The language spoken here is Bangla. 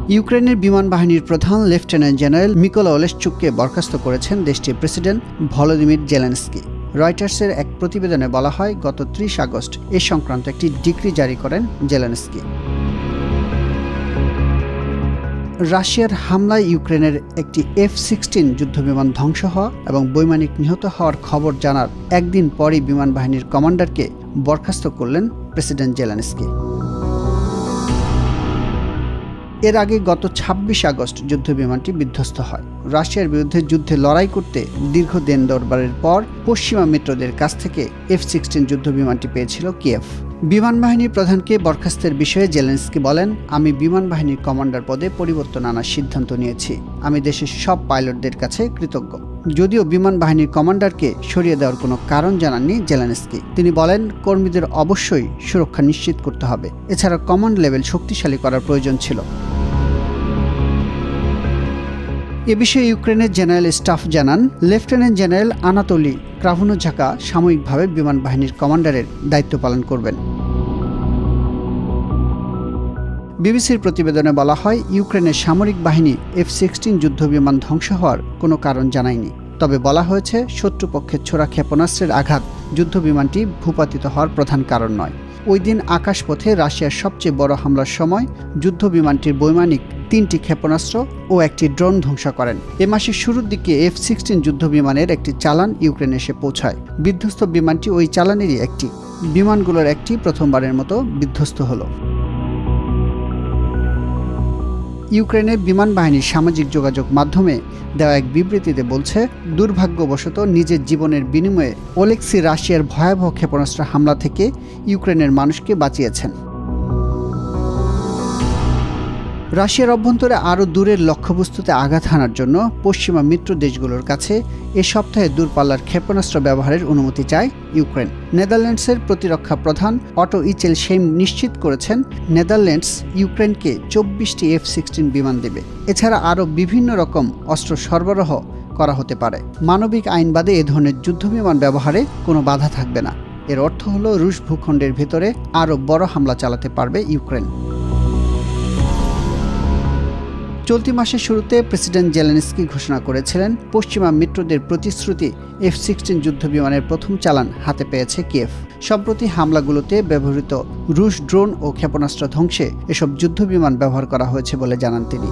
ইউক্রেনের বিমান বাহিনীর প্রধান লেফটেন্যান্ট জেনারেল মিকোলা ওলেশচুককে বরখাস্ত করেছেন দেশটির প্রেসিডেন্ট ভলোদিমির জেলেনস্কি। রয়টার্সের এক প্রতিবেদনে বলা হয়, গত ৩০ আগস্ট এ সংক্রান্ত একটি ডিক্রি জারি করেন জেলেনস্কি। রাশিয়ার হামলায় ইউক্রেনের একটি F-16 যুদ্ধবিমান ধ্বংস হওয়া এবং বৈমানিক নিহত হওয়ার খবর জানার একদিন পরই বিমান বাহিনীর কমান্ডারকে বরখাস্ত করলেন প্রেসিডেন্ট জেলেনস্কি। এর আগে গত ২৬ আগস্ট যুদ্ধবিমানটি বিধ্বস্ত হয়। রাশিয়ার বিরুদ্ধে যুদ্ধে লড়াই করতে দীর্ঘ দিন দরবারের পর পশ্চিমা মিত্রদের কাছ থেকে F-16 যুদ্ধবিমানটি পেয়েছিল কিয়েভ। বিমান বাহিনীর প্রধানকে বরখাস্তের বিষয়ে জেলেনস্কি বলেন, আমি বিমান বাহিনীর কমান্ডার পদে পরিবর্তন আনার সিদ্ধান্ত নিয়েছি। আমি দেশের সব পাইলটদের কাছে কৃতজ্ঞ। যদিও বিমান বাহিনীর কমান্ডারকে সরিয়ে দেওয়ার কোনো কারণ জানাননি জেলেনস্কি। তিনি বলেন, কর্মীদের অবশ্যই সুরক্ষা নিশ্চিত করতে হবে। এছাড়া কমান্ড লেভেল শক্তিশালী করার প্রয়োজন ছিল। এ বিষয়ে ইউক্রেনের জেনারেল স্টাফ জানান, লেফটেন্যান্ট জেনারেল আনাতোলি ক্রাভনোঝাকা সাময়িকভাবে বিমান বাহিনীর কমান্ডারের দায়িত্ব পালন করবেন। বিবিসির প্রতিবেদনে বলা হয়, ইউক্রেনের সামরিক বাহিনী F-16 যুদ্ধবিমান ধ্বংস হওয়ার কোনো কারণ জানায়নি। তবে বলা হয়েছে, শত্রুপক্ষের ছোড়া ক্ষেপণাস্ত্রের আঘাত যুদ্ধবিমানটি ভূপাতিত হওয়ার প্রধান কারণ নয়। ওই দিন আকাশপথে রাশিয়ার সবচেয়ে বড় হামলার সময় যুদ্ধবিমানটির বৈমানিক ৩টি ক্ষেপণাস্ত্র ও একটি ড্রোন ধ্বংস করেন। এ মাসের শুরুর দিকে F-16 যুদ্ধবিমানের একটি চালান ইউক্রেনে এসে পৌঁছায়। বিধ্বস্ত বিমানটি ওই চালানেরই একটি। বিমানগুলোর একটি প্রথমবারের মতো বিধ্বস্ত হলো। ইউক্রেনের বিমান বাহিনীর সামাজিক যোগাযোগ মাধ্যমে দেওয়া এক বিবৃতিতে বলছে, দুর্ভাগ্যবশত নিজের জীবনের বিনিময়ে ওলেক্সি রাশিয়ার ভয়াবহ ক্ষেপণাস্ত্র হামলা থেকে ইউক্রেনের মানুষকে বাঁচিয়েছেন। রাশিয়ার অভ্যন্তরে আরও দূরের লক্ষ্যবস্তুতে আঘাত হানার জন্য পশ্চিমা মিত্র দেশগুলোর কাছে এ সপ্তাহে দূরপাল্লার ক্ষেপণাস্ত্র ব্যবহারের অনুমতি চায় ইউক্রেন। নেদারল্যান্ডসের প্রতিরক্ষা প্রধান অটো ইচেল শেইম নিশ্চিত করেছেন, নেদারল্যান্ডস ইউক্রেনকে 24টি F-16 বিমান দেবে। এছাড়া আরও বিভিন্ন রকম অস্ত্র সরবরাহ করা হতে পারে। মানবিক আইন বাদে এ ধরনের যুদ্ধবিমান ব্যবহারে কোনো বাধা থাকবে না। এর অর্থ হলো, রুশ ভূখণ্ডের ভেতরে আরও বড় হামলা চালাতে পারবে ইউক্রেন। চলতি মাসের শুরুতে প্রেসিডেন্ট জেলেনস্কি ঘোষণা করেছিলেন, পশ্চিমা মিত্রদের প্রতিশ্রুতি F-16 যুদ্ধবিমানের প্রথম চালান হাতে পেয়েছে কিয়েভ। সম্প্রতি হামলাগুলোতে ব্যবহৃত রুশ ড্রোন ও ক্ষেপণাস্ত্র ধ্বংসে এসব যুদ্ধবিমান ব্যবহার করা হয়েছে বলে জানান তিনি।